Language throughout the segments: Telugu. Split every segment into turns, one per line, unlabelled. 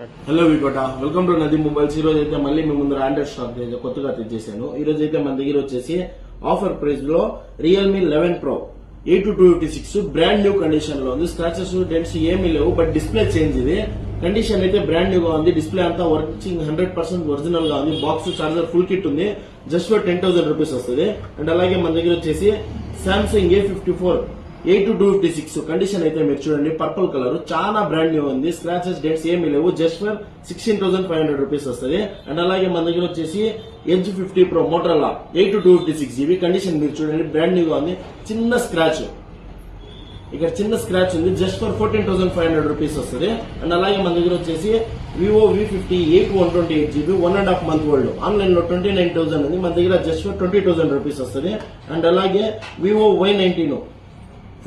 హలో వికోట వెల్కమ్ టు నది మొబైల్స్. ఈ రోజు అయితే మళ్ళీ మీ ముందు ఆండ్రాయిడ్ స్టాక్ కొత్తగా తెచ్చేసాను. ఈ రోజు అయితే మన దగ్గర వచ్చేసి ఆఫర్ ప్రైస్ లో Realme 11 Pro 8256 brand new condition లో ఉంది. స్క్రాచెస్ డెంట్స్ ఏమీ లేవు, బట్ డిస్ప్లే చేంజ్. ఇది కండిషన్ అయితే బ్రాండ్ న్యూ గా ఉంది. డిస్ప్లే అంతా వర్కింగ్ 100% ఒరిజినల్ గా ఉంది. బాక్స్ చార్జర్ ఫుల్ కిట్ ఉంది. జస్ట్ ఫర్ 10,000 రూపీస్ వస్తుంది. అండ్ అలాగే మన దగ్గర వచ్చేసి సామ్సంగ్ A54 8256 కండిషన్ అయితే మీరు చూడండి, పర్పుల్ కలర్, చాలా బ్రాండ్ న్యూ ఉంది. స్క్రాచెస్ డెంట్స్ ఏమీ లేవు. జస్ట్ ఫర్ 16,500 రూపీస్ వస్తుంది. అండ్ అలాగే మన దగ్గర వచ్చేసి Edge 50 Pro Motorola 8256 GB condition మీరు చూడండి, బ్రాండ్ న్యూ గా ఉంది. చిన్న స్క్రాచ్, ఇక్కడ చిన్న స్క్రాచ్ ఉంది. జస్ట్ ఫర్ 14,500 రూపీస్ వస్తుంది. అండ్ అలాగే మన దగ్గర వచ్చేసి Vivo V50 128 GB 1.5 month old, online లో 29,000 ఉంది. మన దగ్గర జస్ట్ ఫర్ 20,000 రూపీస్ వస్తుంది. అండ్ అలాగే Vivo Y19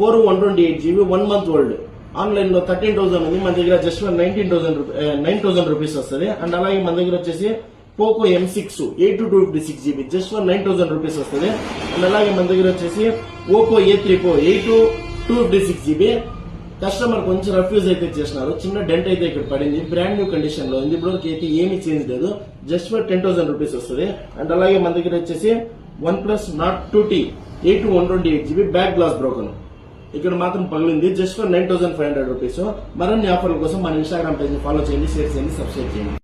128 GB 1 month old, online లో 13,000 ఉంది. మన దగ్గర జస్ట్ 9,000 రూపీస్ వస్తుంది. అండ్ అలాగే మన దగ్గర వచ్చేసి Poco M6 8256 GB just for 9,000 rupees వస్తుంది. అండ్ అలాగే మన దగ్గర వచ్చేసి Oppo A3 Pro 8256 GB. Customer కొంచెం రఫ్యూజ్ అయితే చేసినారు, చిన్న డెంట్ అయితే ఇక్కడ పడింది. బ్రాండ్ న్యూ కండిషన్ లో ఉంది. ఇప్పుడు అయితే ఏమీ చేంజ్ లేదు. జస్ట్ ఫర్ 10,000 రూపీస్ వస్తుంది. అండ్ అలాగే మన దగ్గర వచ్చేసి OnePlus Nord 2T 128 GB back glass broken, ఇక్కడ మాత్రం పగిలింది. Just for 9,500 rupees. మరిన్ని ఆఫర్ల కోసం మన ఇన్స్టాగ్రామ్ పేజ్ ని ఫాలో చేయండి, షేర్ చేయండి, సబ్స్క్రైబ్ చేయండి.